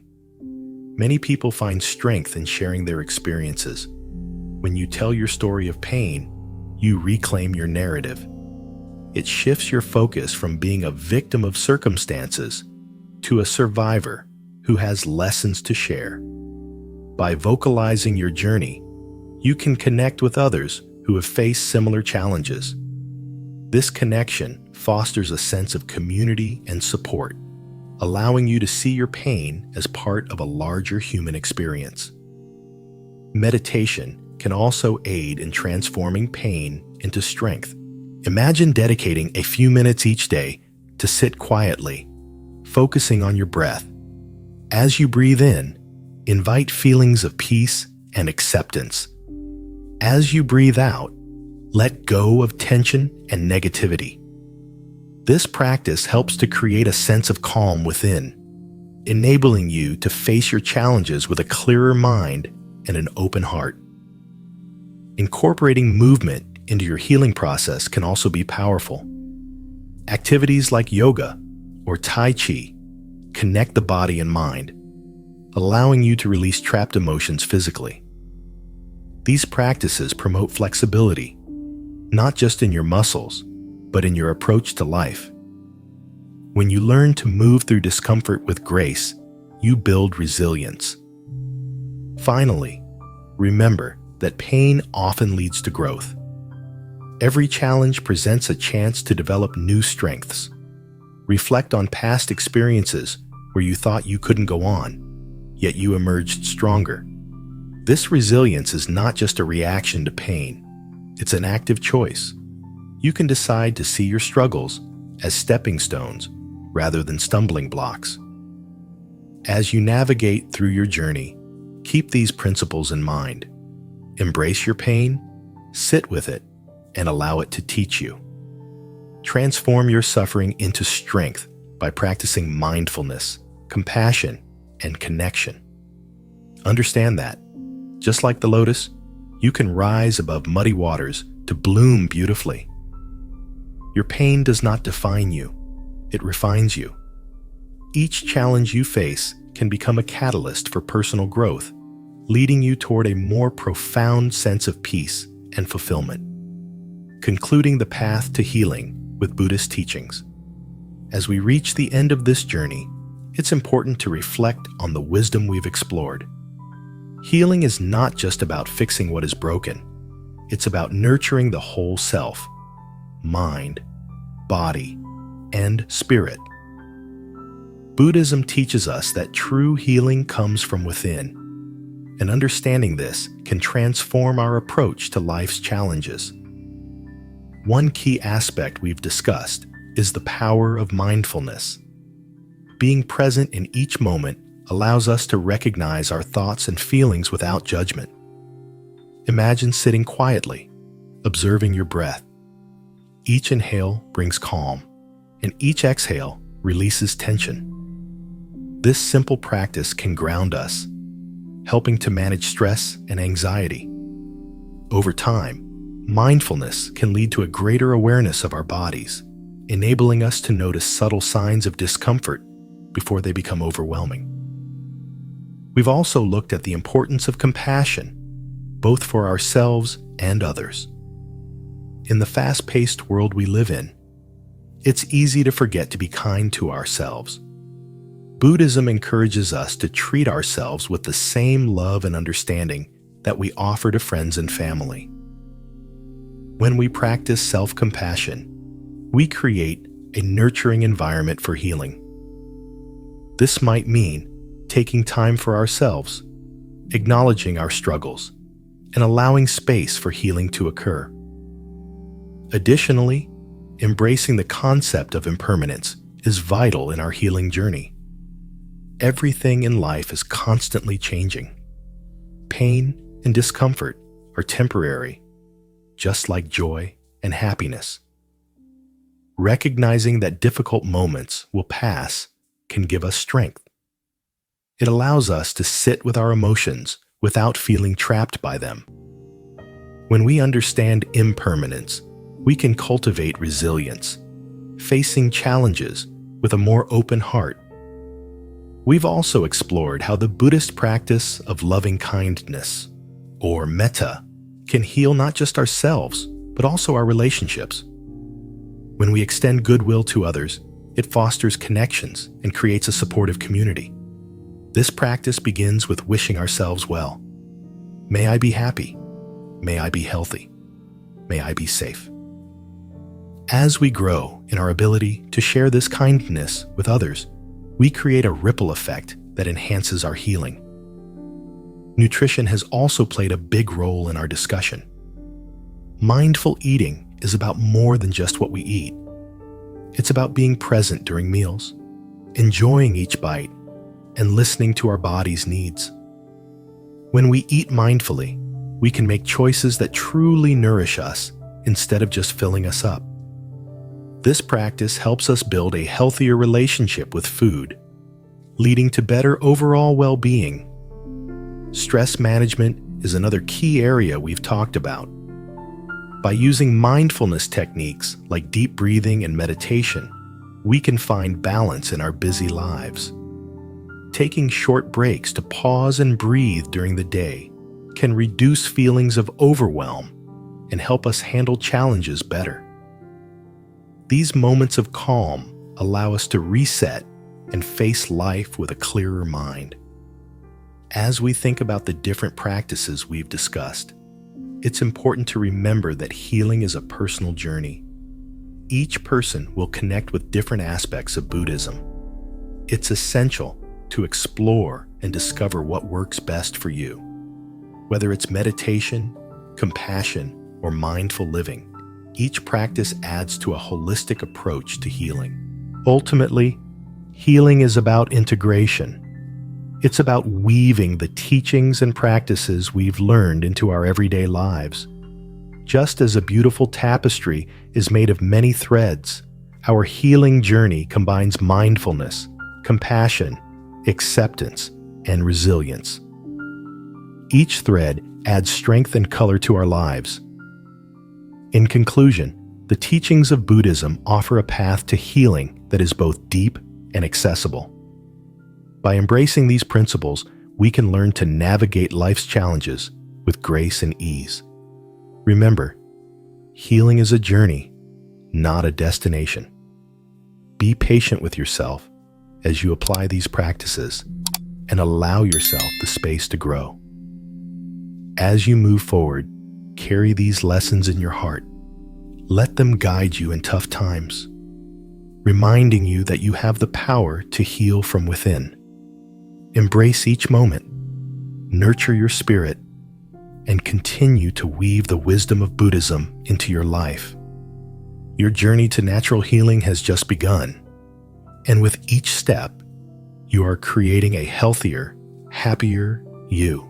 Many people find strength in sharing their experiences. When you tell your story of pain, you reclaim your narrative. It shifts your focus from being a victim of circumstances to a survivor who has lessons to share. By vocalizing your journey, you can connect with others who have faced similar challenges. This connection fosters a sense of community and support, allowing you to see your pain as part of a larger human experience. Meditation can also aid in transforming pain into strength. Imagine dedicating a few minutes each day to sit quietly, focusing on your breath. As you breathe in, invite feelings of peace and acceptance. As you breathe out, let go of tension and negativity. This practice helps to create a sense of calm within, enabling you to face your challenges with a clearer mind and an open heart. Incorporating movement into your healing process can also be powerful. Activities like yoga or Tai Chi connect the body and mind, allowing you to release trapped emotions physically. These practices promote flexibility, not just in your muscles, but in your approach to life. When you learn to move through discomfort with grace, you build resilience. Finally, remember that pain often leads to growth. Every challenge presents a chance to develop new strengths. Reflect on past experiences where you thought you couldn't go on, yet you emerged stronger. This resilience is not just a reaction to pain. It's an active choice. You can decide to see your struggles as stepping stones rather than stumbling blocks. As you navigate through your journey, keep these principles in mind. Embrace your pain, sit with it, and allow it to teach you. Transform your suffering into strength by practicing mindfulness, compassion, and connection. Understand that, just like the lotus, you can rise above muddy waters to bloom beautifully. Your pain does not define you, it refines you. Each challenge you face can become a catalyst for personal growth, leading you toward a more profound sense of peace and fulfillment. Concluding the path to healing with Buddhist teachings. As we reach the end of this journey, it's important to reflect on the wisdom we've explored. Healing is not just about fixing what is broken. It's about nurturing the whole self, mind, body, and spirit. Buddhism teaches us that true healing comes from within, and understanding this can transform our approach to life's challenges. One key aspect we've discussed is the power of mindfulness. Being present in each moment allows us to recognize our thoughts and feelings without judgment. Imagine sitting quietly, observing your breath. Each inhale brings calm, and each exhale releases tension. This simple practice can ground us, helping to manage stress and anxiety. Over time, mindfulness can lead to a greater awareness of our bodies, enabling us to notice subtle signs of discomfort before they become overwhelming. We've also looked at the importance of compassion, both for ourselves and others. In the fast-paced world we live in, it's easy to forget to be kind to ourselves. Buddhism encourages us to treat ourselves with the same love and understanding that we offer to friends and family. When we practice self-compassion, we create a nurturing environment for healing. This might mean taking time for ourselves, acknowledging our struggles, and allowing space for healing to occur. Additionally, embracing the concept of impermanence is vital in our healing journey. Everything in life is constantly changing. Pain and discomfort are temporary, just like joy and happiness. Recognizing that difficult moments will pass can give us strength. It allows us to sit with our emotions without feeling trapped by them. When we understand impermanence, we can cultivate resilience, facing challenges with a more open heart. We've also explored how the Buddhist practice of loving kindness, or metta, can heal not just ourselves, but also our relationships. When we extend goodwill to others, it fosters connections and creates a supportive community. This practice begins with wishing ourselves well. May I be happy. May I be healthy. May I be safe. As we grow in our ability to share this kindness with others, we create a ripple effect that enhances our healing. Nutrition has also played a big role in our discussion. Mindful eating is about more than just what we eat. It's about being present during meals, enjoying each bite, and listening to our body's needs. When we eat mindfully, we can make choices that truly nourish us instead of just filling us up. This practice helps us build a healthier relationship with food, leading to better overall well-being. Stress management is another key area we've talked about. By using mindfulness techniques like deep breathing and meditation, we can find balance in our busy lives. Taking short breaks to pause and breathe during the day can reduce feelings of overwhelm and help us handle challenges better. These moments of calm allow us to reset and face life with a clearer mind. As we think about the different practices we've discussed, it's important to remember that healing is a personal journey. Each person will connect with different aspects of Buddhism. It's essential to explore and discover what works best for you. Whether it's meditation, compassion, or mindful living, each practice adds to a holistic approach to healing. Ultimately, healing is about integration. It's about weaving the teachings and practices we've learned into our everyday lives. Just as a beautiful tapestry is made of many threads, our healing journey combines mindfulness, compassion, acceptance, and resilience. Each thread adds strength and color to our lives. In conclusion, the teachings of Buddhism offer a path to healing that is both deep and accessible. By embracing these principles, we can learn to navigate life's challenges with grace and ease. Remember, healing is a journey, not a destination. Be patient with yourself as you apply these practices and allow yourself the space to grow. As you move forward, carry these lessons in your heart. Let them guide you in tough times, reminding you that you have the power to heal from within. Embrace each moment, nurture your spirit, and continue to weave the wisdom of Buddhism into your life. Your journey to natural healing has just begun, and with each step, you are creating a healthier, happier you.